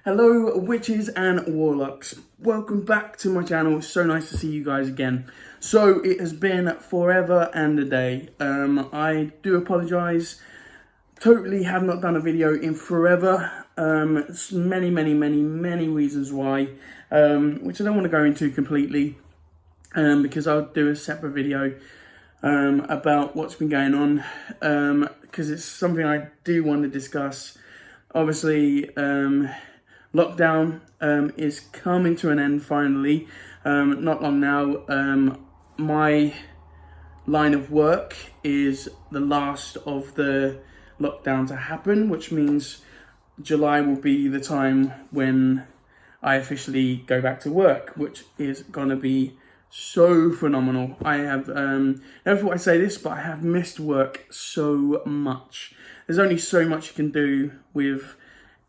Hello witches and warlocks, welcome back to my channel. It's so nice to see you guys again. So it has been forever and a day. I do apologise, totally have not done a video in forever. It's many reasons why, which I don't want to go into completely, because I'll do a separate video about what's been going on, because it's something I do want to discuss. Obviously, lockdown is coming to an end finally, not long now. My line of work is the last of the lockdown to happen, which means July will be the time when I officially go back to work, which is going to be so phenomenal. I have, never thought I'd say this, but I have missed work so much. There's only so much you can do with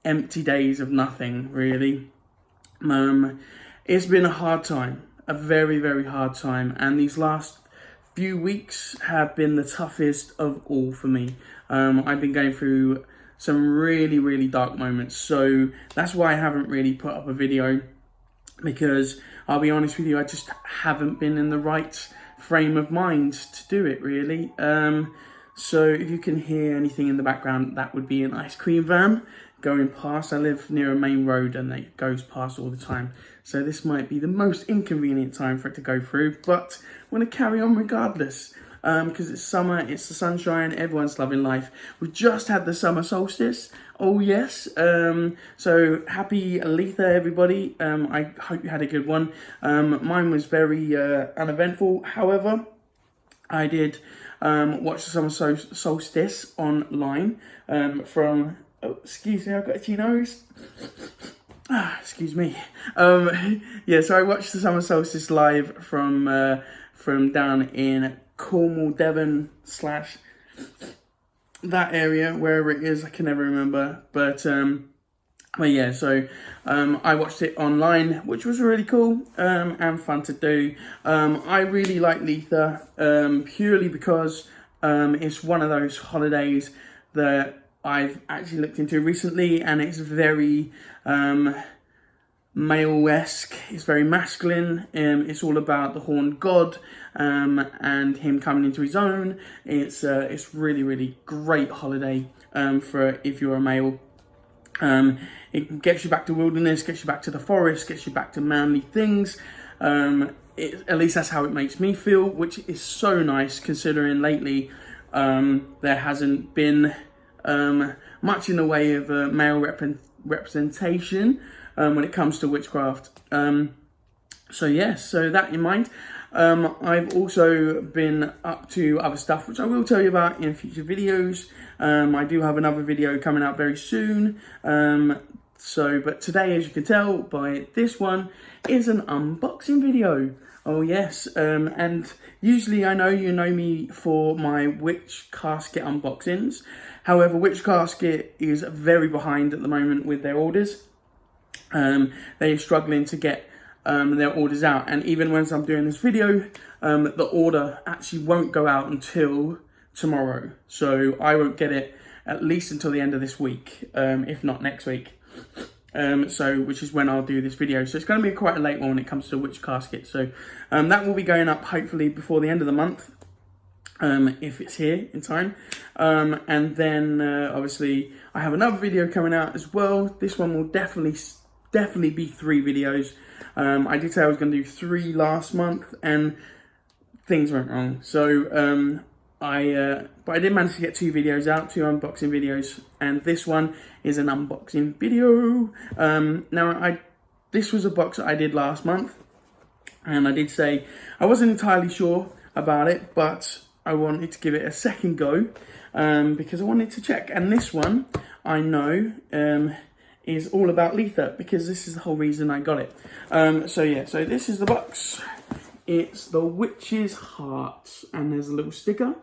empty days of nothing, really. It's been a hard time, a very hard time, and these last few weeks have been the toughest of all for me. I've been going through some really dark moments, so that's why I haven't really put up a video, because I'll be honest with you, I just haven't been in the right frame of mind to do it, really. So if you can hear anything in the background, that would be an ice cream van going past. I live near a main road and it goes past all the time. So this might be the most inconvenient time for it to go through, but I'm going to carry on regardless, because it's summer, it's the sunshine, everyone's loving life. We've just had the summer solstice. Oh yes. So happy Litha, everybody. I hope you had a good one. Mine was very uneventful. However, I did watch the summer solstice online from, oh, excuse me, I've got itchy nose. Excuse me. Yeah, so I watched the summer solstice live from down in Cornwall, Devon / that area, wherever it is, I can never remember. But yeah, so I watched it online, which was really cool and fun to do. I really like Litha purely because it's one of those holidays that I've actually looked into recently, and it's very male-esque. It's very masculine. It's all about the horned god and him coming into his own. It's really great holiday for if you're a male. It gets you back to wilderness, gets you back to the forest, gets you back to manly things. At least that's how it makes me feel, which is so nice considering lately there hasn't been much in the way of male representation when it comes to witchcraft. So yes, so that in mind, I've also been up to other stuff, which I will tell you about in future videos. I do have another video coming out very soon. But today, as you can tell by this one, is an unboxing video. Oh yes, and usually I know you know me for my witch casket unboxings. However, Witch Casket is very behind at the moment with their orders. They're struggling to get their orders out, and even when I'm doing this video, the order actually won't go out until tomorrow. So I won't get it at least until the end of this week, if not next week. Which is when I'll do this video. So it's going to be quite a late one when it comes to Witch Casket. So that will be going up hopefully before the end of the month, if it's here in time. And then obviously I have another video coming out as well. This one will definitely be 3 videos. I did say I was going to do 3 last month and things went wrong. So but I did manage to get 2 videos out, 2 unboxing videos, and this one is an unboxing video. Now this was a box that I did last month, and I did say I wasn't entirely sure about it, but I wanted to give it a second go because I wanted to check. And this one I know is all about Litha, because this is the whole reason I got it. So yeah, so this is the box. It's the Witch's Heart, and there's a little sticker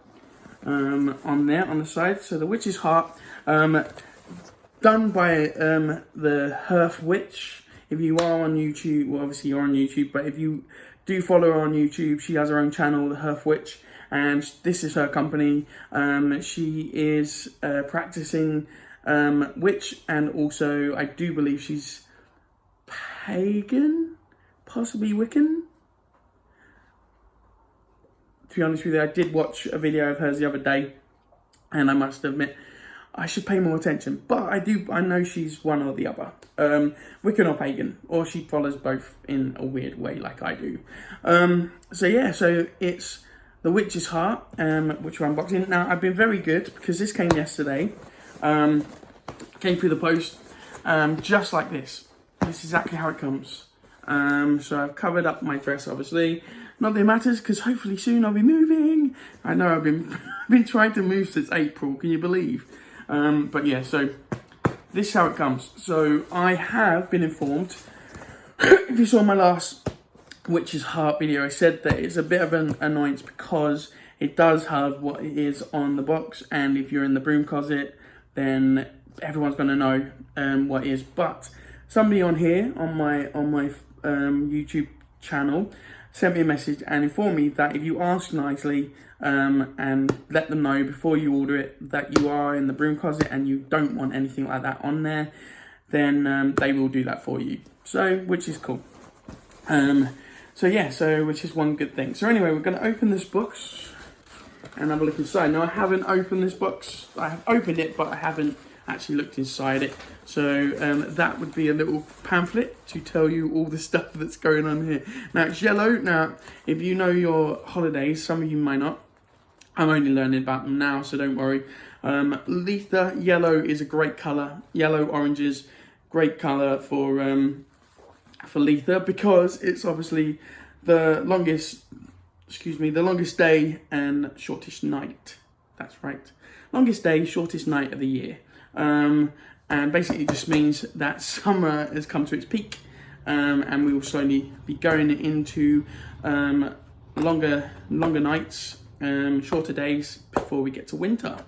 on there on the side. So the Witch's Heart, done by the Hearth Witch. If you are on YouTube, well obviously you're on YouTube, but if you do follow her on YouTube, she has her own channel, the Hearth Witch, and this is her company. She is practicing witch, and also I do believe she's pagan, possibly Wiccan. To be honest with you, I did watch a video of hers the other day, and I must admit, I should pay more attention. But I know she's one or the other. Wiccan or pagan, or she follows both in a weird way like I do. So yeah, so it's The Witch's Heart, which we're unboxing. Now, I've been very good because this came yesterday. Came through the post, just like this. This is exactly how it comes. So I've covered up my dress, obviously. Not that it matters, because hopefully soon I'll be moving. I know I've been trying to move since April, can you believe? But yeah, so this is how it comes. So I have been informed, if you saw my last Witch's Heart video, I said that it's a bit of an annoyance because it does have what it is on the box, and if you're in the broom closet, then everyone's going to know what it is. But somebody on here, on my YouTube channel, sent me a message and informed me that if you ask nicely and let them know before you order it that you are in the broom closet and you don't want anything like that on there, then they will do that for you. So, which is cool. So yeah, which is one good thing. So anyway, we're going to open this box and have a look inside. Now, I haven't opened this box. I have opened it, but I haven't actually looked inside it. So that would be a little pamphlet to tell you all the stuff that's going on here. Now, it's yellow. Now, if you know your holidays, some of you might not. I'm only learning about them now, so don't worry. Litha, yellow is a great colour. Yellow, oranges, great colour for Litha, because it's obviously the longest day and shortest night. That's right. Longest day, shortest night of the year. And basically just means that summer has come to its peak, and we will slowly be going into longer nights, shorter days before we get to winter.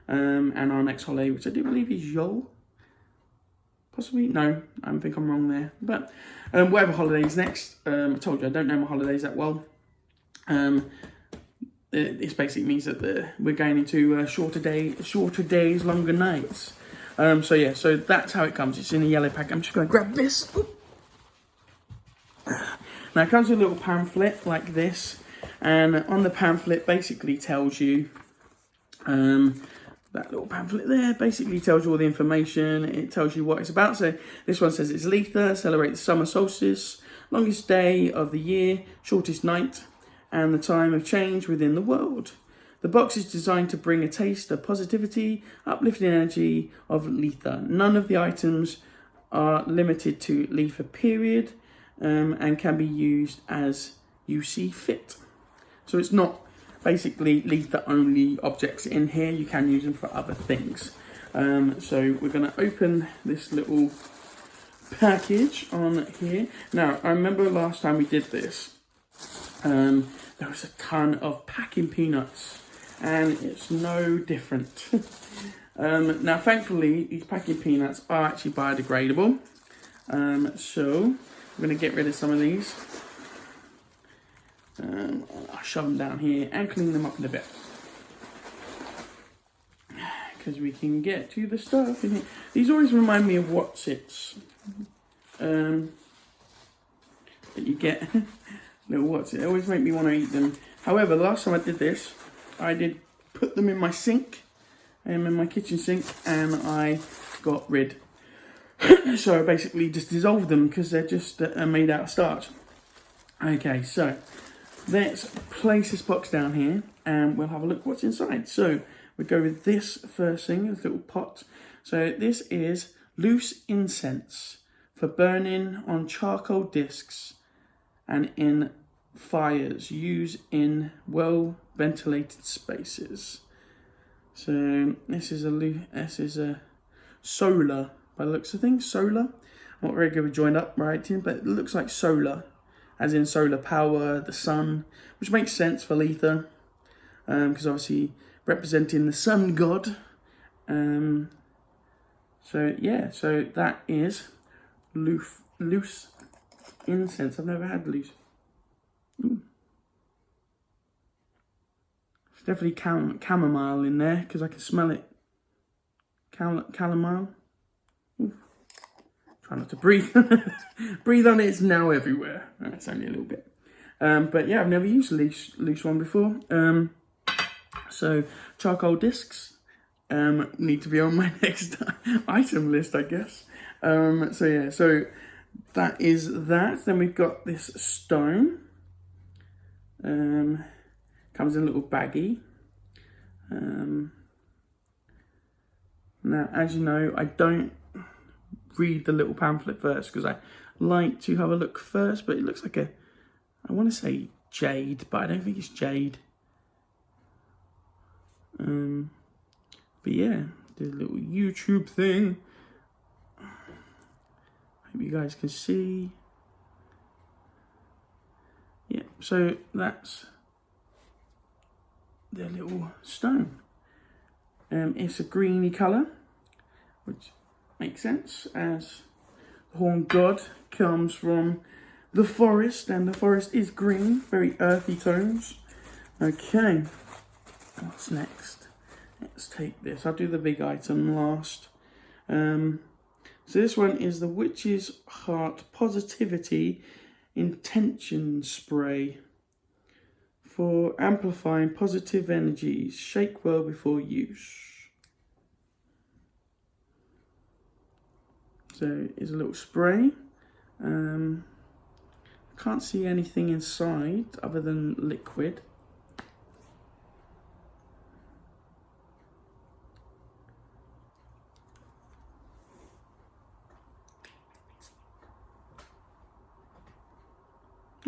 And our next holiday, which I do believe is Yule. Possibly? No, I think I'm wrong there. But whatever holiday is next, I told you I don't know my holidays that well. This basically means that we're going into shorter days, longer nights. So yeah, so that's how it comes. It's in a yellow pack. I'm just going to grab this. Now it comes with a little pamphlet like this, and on the pamphlet basically tells you, that little pamphlet there basically tells you all the information. It tells you what it's about. So this one says it's Litha, celebrate the summer solstice, longest day of the year, shortest night, and the time of change within the world. The box is designed to bring a taste of positivity, uplifting energy of Litha. None of the items are limited to Litha period, and can be used as you see fit. So it's not basically Litha only objects in here. You can use them for other things. So we're going to open this little package on here. Now, I remember last time we did this, there was a ton of packing peanuts, and it's no different. Now, thankfully, these packing peanuts are actually biodegradable. So I'm going to get rid of some of these. I'll shove them down here and clean them up in a bit, because we can get to the stuff in here. These always remind me of What's-Its that you get. Little What's-It. They always make me want to eat them. However, last time I did this, I did put them in my sink, in my kitchen sink, and I got rid. So I basically just dissolved them because they're just made out of starch. Okay, so let's place this box down here and we'll have a look what's inside. So we go with this first thing, this little pot. So this is loose incense for burning on charcoal discs and in fires. Use in well ventilated spaces. So this is a solar, by the looks of things. Solar. I'm not very good with joined up writing, but it looks like solar, as in solar power, the sun, which makes sense for Litha, because obviously representing the sun god. So yeah, so that is loose incense. I've never had loose. Ooh. It's definitely chamomile in there because I can smell it. Calamine. Try not to breathe. Breathe on it, it's now everywhere. It's only a little bit. But yeah, I've never used a loose one before. So charcoal discs need to be on my next item list, I guess. So yeah, so that is that. Then we've got this stone. Comes in a little baggie. Now, as you know, I don't read the little pamphlet first because I like to have a look first, but it looks like I want to say jade, but I don't think it's jade. But yeah, the little YouTube thing. Hope you guys can see. Yeah, so that's the little stone. It's a greeny colour, which makes sense as the horn god comes from the forest, and the forest is green, very earthy tones. Okay, what's next? Let's take this. I'll do the big item last. So this one is the Witch's Heart Positivity Intention Spray for amplifying positive energies. Shake well before use. So it's a little spray. Can't see anything inside other than liquid.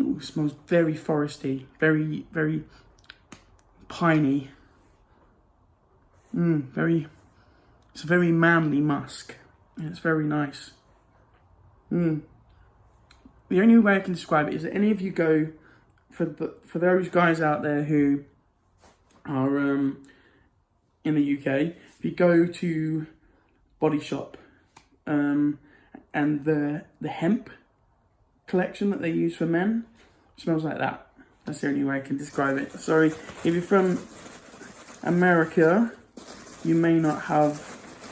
Ooh, it smells very foresty, very, very piney. It's a very manly musk. It's very nice. The only way I can describe it is that any of you go, for those guys out there who are in the UK, if you go to Body Shop and the hemp collection that they use for men smells like that. That's the only way I can describe it. Sorry, if you're from America, you may not have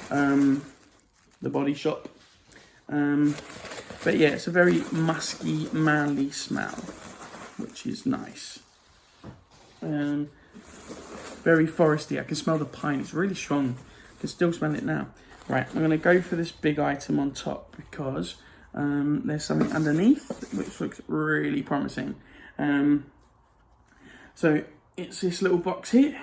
the Body Shop. But yeah, it's a very musky, manly smell, which is nice. Very foresty. I can smell the pine. It's really strong. I can still smell it now. Right, I'm going to go for this big item on top because there's something underneath which looks really promising. So it's this little box here,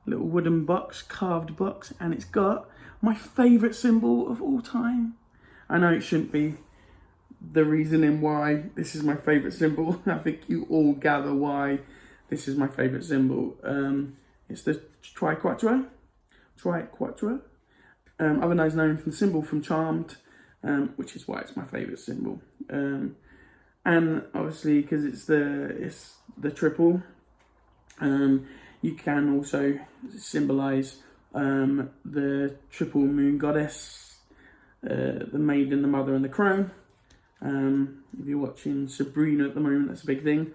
little wooden box, carved box, and it's got my favourite symbol of all time. I know it shouldn't be the reasoning why this is my favourite symbol. I think you all gather why this is my favourite symbol. It's the Triquetra, otherwise known from the symbol from Charmed, which is why it's my favourite symbol. And obviously because it's the triple, you can also symbolise the triple moon goddess, the maiden, the mother, and the crone. If you're watching Sabrina at the moment, that's a big thing.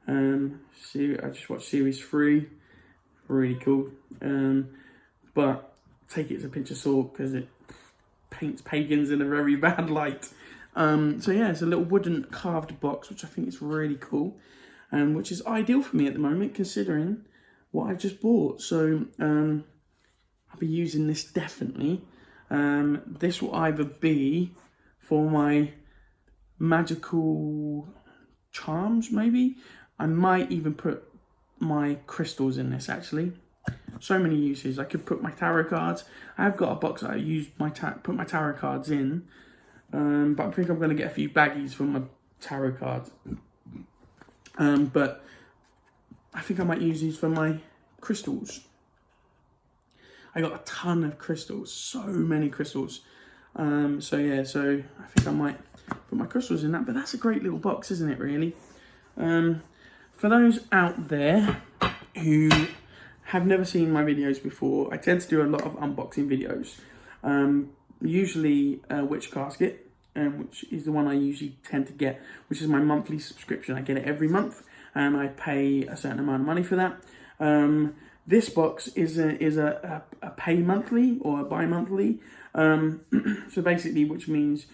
I just watched series 3, really cool. But take it as a pinch of salt because it paints pagans in a very bad light. So yeah, it's a little wooden carved box, which I think is really cool, which is ideal for me at the moment considering what I just bought. So I'll be using this definitely. This will either be for my magical charms, maybe. I might even put my crystals in this actually. So many uses. I could put my tarot cards. I have got a box that I use put my tarot cards in. But I think I'm going to get a few baggies for my tarot cards. But I think I might use these for my crystals. I got a ton of crystals, so many crystals. So yeah, so I think I might put my crystals in that. But that's a great little box, isn't it, really? For those out there who have never seen my videos before, I tend to do a lot of unboxing videos. Usually Witch Casket, which is the one I usually tend to get, which is my monthly subscription. I get it every month and I pay a certain amount of money for that. This box is a pay monthly or a bi-monthly. So basically, which means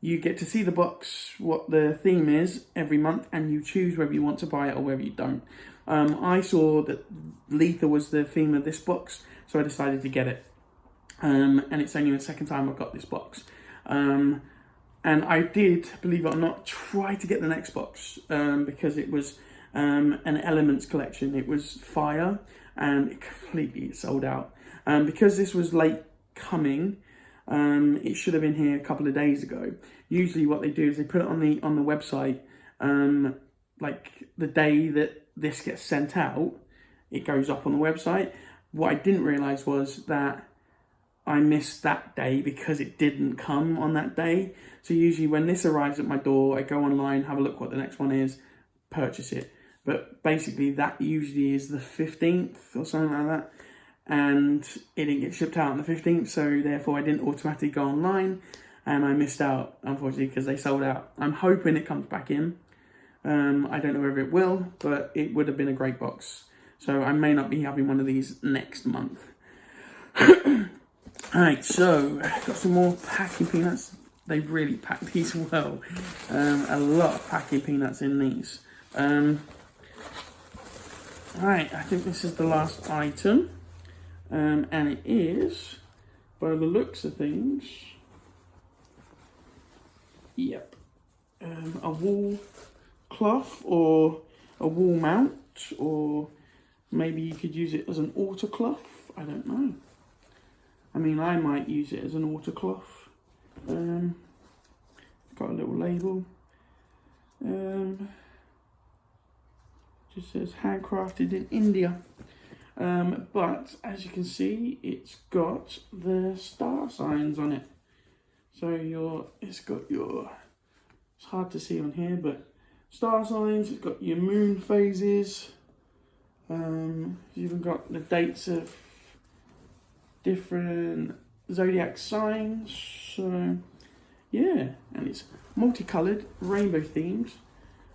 you get to see the box, what the theme is every month, and you choose whether you want to buy it or whether you don't. I saw that Litha was the theme of this box, so I decided to get it. And it's only the second time I've got this box. And I did, believe it or not, try to get the next box because it was an Elements collection. It was fire, and it completely sold out. Because this was late coming, it should have been here a couple of days ago. Usually what they do is they put it on the website, like the day that this gets sent out, it goes up on the website. What I didn't realise was that I missed that day because it didn't come on that day. So usually when this arrives at my door, I go online, have a look what the next one is, purchase it. But basically that usually is the 15th or something like that. And it didn't get shipped out on the 15th, so therefore I didn't automatically go online, and I missed out, unfortunately, because they sold out. I'm hoping it comes back in. I don't know whether it will, but it would have been a great box. So I may not be having one of these next month. Alright, so got some more packing peanuts. They've really packed these well. A lot of packing peanuts in these. Alright, I think this is the last item. And it is, by the looks of things, yep, a wall cloth or a wall mount, or maybe you could use it as an altar cloth. I don't know. I mean, I might use it as an altar cloth. Got a little label. Just says handcrafted in India. But as you can see, it's got the star signs on it. So it's hard to see on here, but star signs, it's got your moon phases. You've even got the dates of different zodiac signs. So yeah, and it's multicolored, rainbow themes,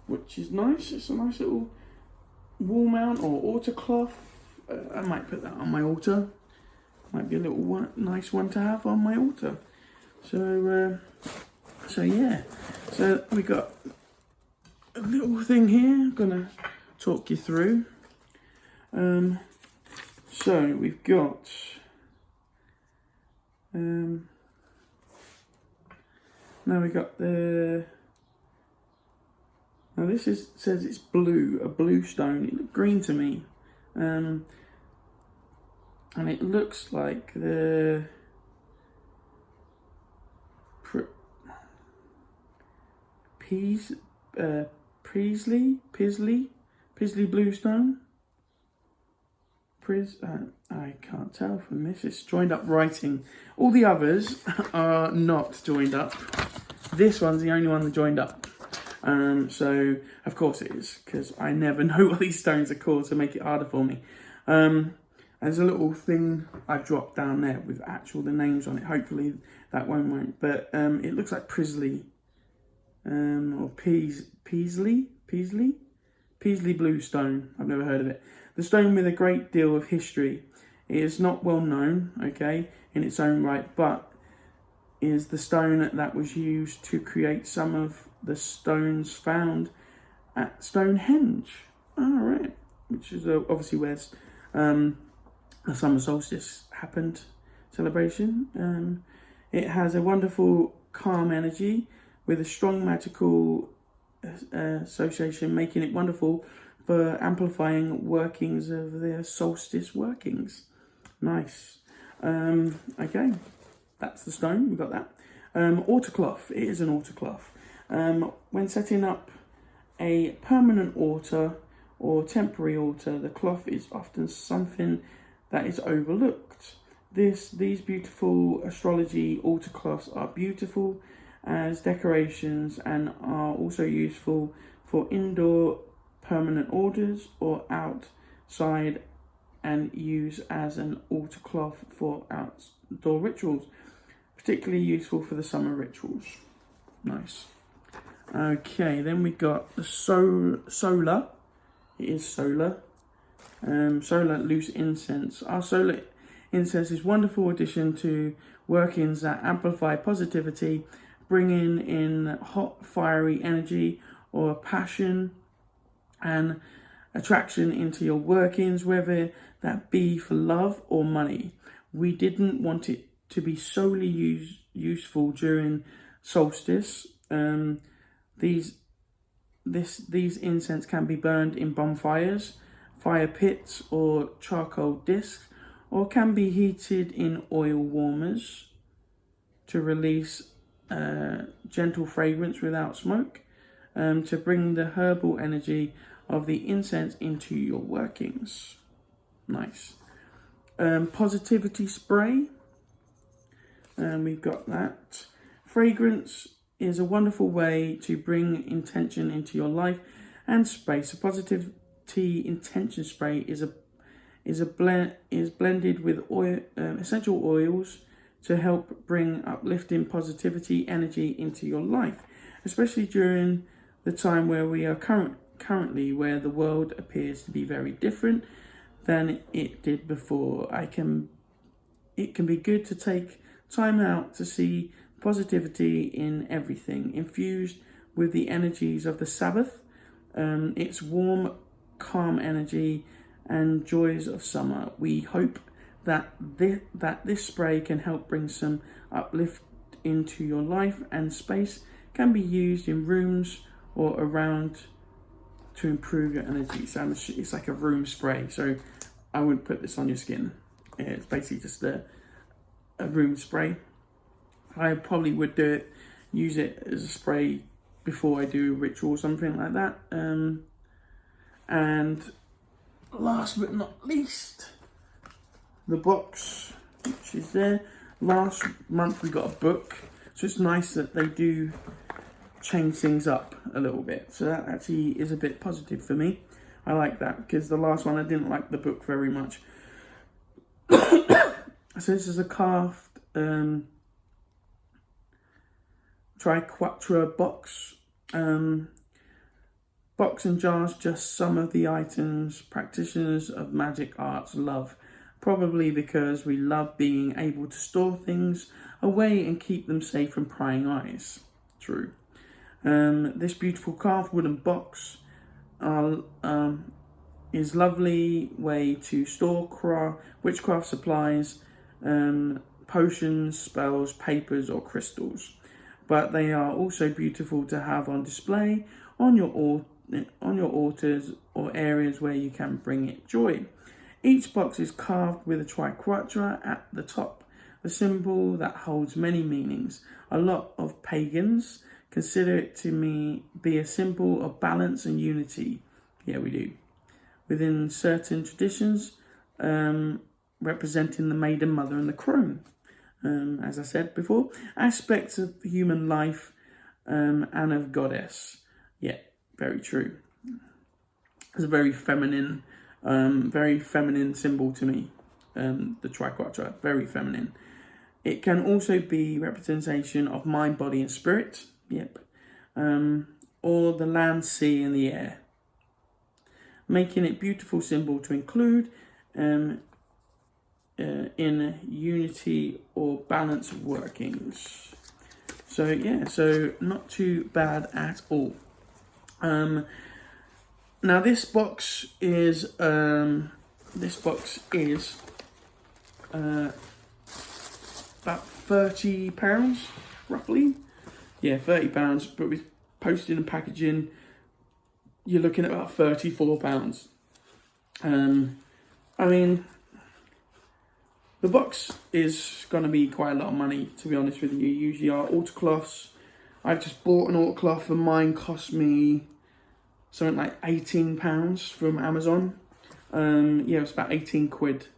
which is nice. It's a nice little wall mount or altar cloth. I might put that on my altar. Might be a little nice one to have on my altar. So yeah. So we got a little thing here. I'm gonna talk you through. So we've got now we got the. Now this says it's blue, a blue stone. It looked green to me. And it looks like the Paisley bluestone. I can't tell from this. It's joined up writing. All the others are not joined up. This one's the only one that joined up. So of course it is, because I never know what these stones are called, so make it harder for me. There's a little thing I've dropped down there with the names on it. Hopefully that won't. But it looks like Paisley, or Paisley blue stone. I've never heard of it. The stone with a great deal of history. It is not well known, okay, in its own right, but is the stone that was used to create some of the stones found at Stonehenge. All right, which is obviously where the summer solstice happened celebration. It has a wonderful calm energy with a strong magical association, making it wonderful for amplifying workings of the solstice workings. Nice. Okay, that's the stone. We got that. Altar cloth. It is an altar cloth. When setting up a permanent altar or temporary altar, the cloth is often something that is overlooked. These beautiful astrology altar cloths are beautiful as decorations and are also useful for indoor permanent orders or outside, and use as an altar cloth for outdoor rituals, particularly useful for the summer rituals. Nice. Okay, then we got the solar. It is solar. Solar loose incense. Our solar incense is a wonderful addition to workings that amplify positivity, bringing in hot, fiery energy or passion and attraction into your workings, whether that be for love or money. We didn't want it to be solely useful during solstice. These incense can be burned in bonfires, fire pits, or charcoal discs, or can be heated in oil warmers to release gentle fragrance without smoke, to bring the herbal energy of the incense into your workings. Nice. Positivity spray. We've got that. Fragrance is a wonderful way to bring intention into your life and space. A positivity intention spray is blended with oil, essential oils to help bring uplifting positivity energy into your life, especially during the time where we are currently, where the world appears to be very different than it did before. It can be good to take time out to see positivity in everything, infused with the energies of the Sabbath, its warm, calm energy and joys of summer. We hope that this spray can help bring some uplift into your life and space, can be used in rooms or around to improve your energy. So it's like a room spray, so I wouldn't put this on your skin. It's basically just a room spray. I probably would use it as a spray before I do a ritual or something like that. And last but not least, the box, which is there. Last month we got a book, so it's nice that they do change things up a little bit. So that actually is a bit positive for me. I like that, because the last one I didn't like the book very much. So this is a carved Triquetra box. Box and jars, just some of the items practitioners of magic arts love. Probably because we love being able to store things away and keep them safe from prying eyes. True. This beautiful carved wooden box is lovely way to store witchcraft supplies, potions, spells, papers or crystals. But they are also beautiful to have on display on your altars or areas where you can bring it joy. Each box is carved with a triquetra at the top, a symbol that holds many meanings. A lot of pagans consider it to be a symbol of balance and unity. Yeah, we do. Within certain traditions, representing the Maiden Mother and the Crone. As I said before, aspects of human life and of goddess. Yeah, very true. It's a very feminine symbol to me, the triquetra, very feminine. It can also be representation of mind, body and spirit, yep, or the land, sea and the air, making it beautiful symbol to include in unity or balance workings. So yeah, so not too bad at all. Now this box is about £30 roughly. Yeah, £30, but with posting and packaging you're looking at about £34. I mean, the box is going to be quite a lot of money, to be honest with you. Usually our altar cloths, I've just bought an altar cloth and mine cost me something like £18 from Amazon. Yeah, it's about 18 quid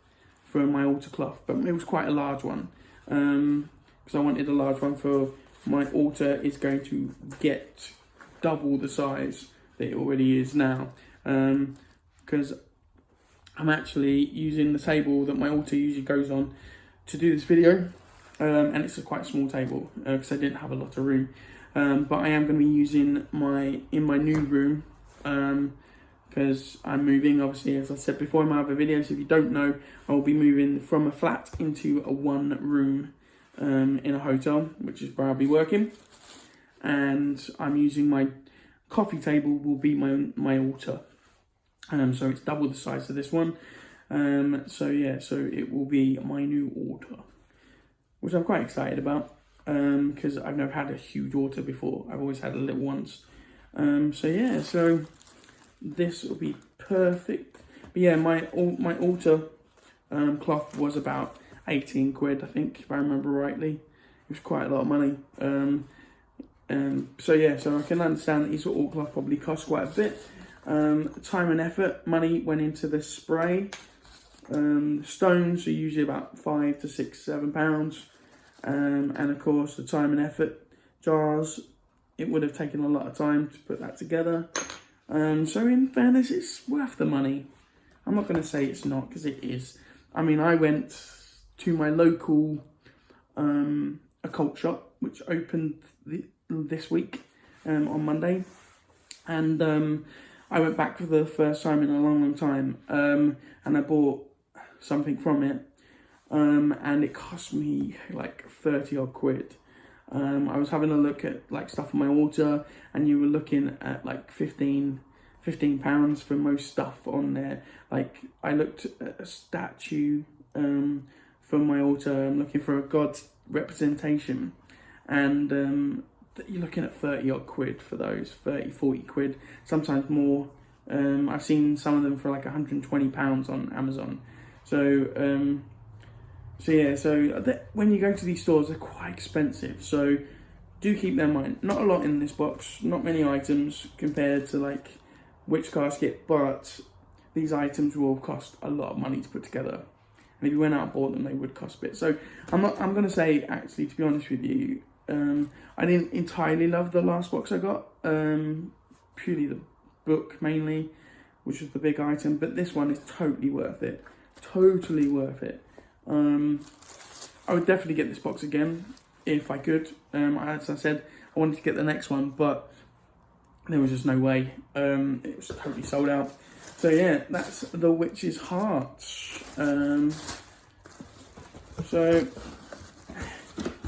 for my altar cloth, but it was quite a large one, because I wanted a large one for my altar. Is going to get double the size that it already is now, because I'm actually using the table that my altar usually goes on to do this video, and it's a quite small table because I didn't have a lot of room, but I am going to be using in my new room because I'm moving, obviously, as I said before in my other videos. If you don't know, I will be moving from a flat into a 1 room in a hotel, which is where I'll be working. And I'm using my coffee table will be my altar. So it's double the size of this one. So it will be my new altar, which I'm quite excited about, because I've never had a huge altar before. I've always had little ones. So this will be perfect. But yeah, my altar cloth was about 18 quid, I think, if I remember rightly. It was quite a lot of money. So I can understand that these all cloth probably cost quite a bit. Time and effort, money went into the spray. Stones are usually about £5 to £6, £7. And of course the time and effort, jars, it would have taken a lot of time to put that together. So in fairness, it's worth the money. I'm not going to say it's not, because it is. I mean, I went to my local occult shop, which opened this week on Monday, and I went back for the first time in a long time, and I bought something from it, and it cost me like 30 odd quid. I was having a look at like stuff on my altar, and you were looking at like £15 for most stuff on there. Like I looked at a statue for my altar. I'm looking for a God's representation, and you're looking at 30 odd quid for those, 30, 40 quid, sometimes more. I've seen some of them for like £120 on Amazon. So when you go to these stores, they're quite expensive. So do keep that in mind. Not a lot in this box, not many items compared to like Witch Casket, but these items will cost a lot of money to put together. And if you went out and bought them, they would cost a bit. So I'm going to say, actually, to be honest with you, I didn't entirely love the last box I got. Purely the book mainly, which was the big item. But this one is totally worth it. Totally worth it. I would definitely get this box again if I could. As I said, I wanted to get the next one, but there was just no way. It was totally sold out. So yeah, that's the Witch's Heart. So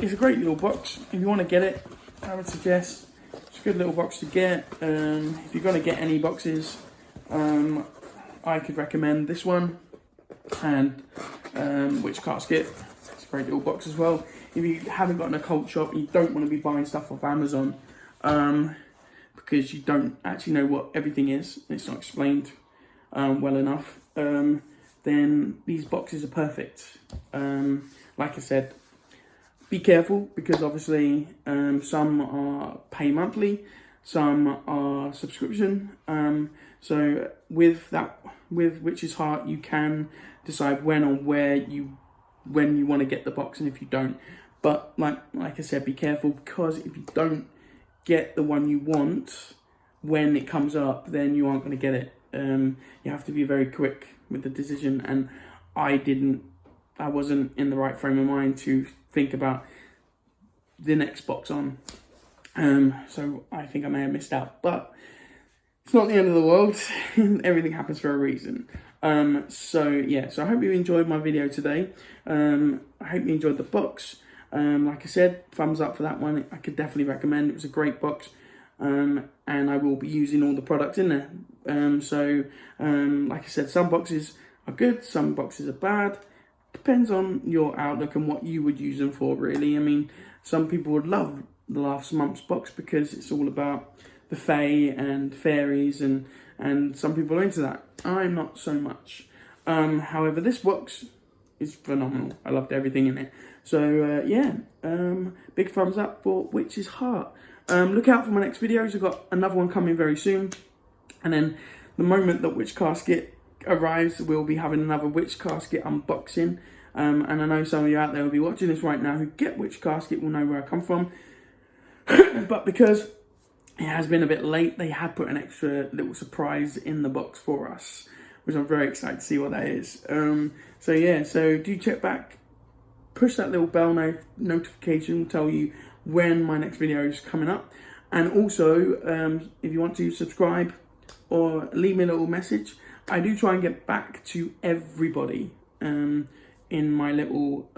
it's a great little box. If you want to get it, I would suggest it's a good little box to get. If you're going to get any boxes, I could recommend this one and Witch Casket. It's a great little box as well. If you haven't got an occult shop, you don't want to be buying stuff off Amazon, because you don't actually know what everything is. It's not explained well enough. Then these boxes are perfect. Like I said, be careful, because obviously some are pay monthly, some are subscription. So with Witch's Heart, you can decide when or when you want to get the box, and if you don't. But like I said, be careful, because if you don't get the one you want when it comes up, then you aren't going to get it. You have to be very quick with the decision, and I wasn't in the right frame of mind to think about the next box on. So I think I may have missed out, but it's not the end of the world. Everything happens for a reason. So I hope you enjoyed my video today. I hope you enjoyed the box. Like I said, thumbs up for that one. I could definitely recommend. It was a great box. And I will be using all the products in there. Like I said, some boxes are good, some boxes are bad. Depends on your outlook and what you would use them for, really. I mean, some people would love the last month's box because it's all about the fae and fairies, and some people are into that. I'm not so much. However, this box is phenomenal. I loved everything in it. So big thumbs up for Witch's Heart. Look out for my next videos. I've got another one coming very soon, and then the moment that Witch Casket arrives, we'll be having another Witch Casket unboxing. And I know some of you out there will be watching this right now who get Witch Casket will know where I come from. But because it has been a bit late, they have put an extra little surprise in the box for us, which I'm very excited to see what that is. So do check back, push that little bell notification, tell you when my next video is coming up. And also, if you want to subscribe or leave me a little message. I do try and get back to everybody in my little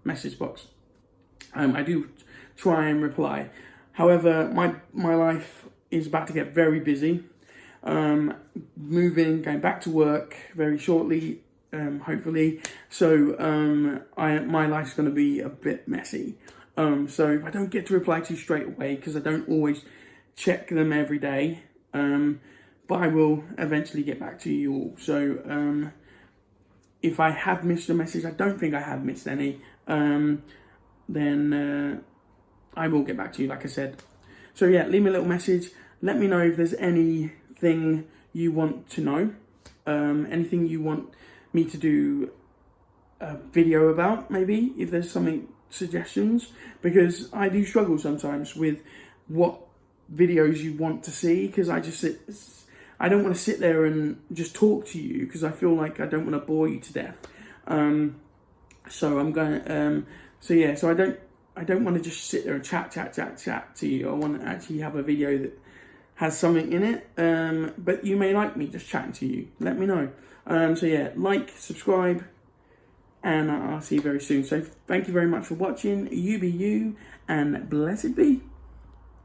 message box. I do try and reply. However, my life is about to get very busy. Moving, going back to work very shortly, hopefully. So my life's going to be a bit messy. So if I don't get to reply to you straight away, because I don't always check them every day, but I will eventually get back to you all. So if I have missed a message, I don't think I have missed any, then I will get back to you, like I said. So yeah, leave me a little message. Let me know if there's anything you want to know, anything you want me to do a video about, maybe, if there's suggestions, because I do struggle sometimes with what videos you want to see, because I don't want to sit there and just talk to you, because I feel like I don't want to bore you to death. So I'm going so I don't want to just sit there and chat to you. I want to actually have a video that has something in it, but you may like me just chatting to you. Let me know. So yeah, like, subscribe, and I'll see you very soon. So thank you very much for watching. You be you, and blessed be.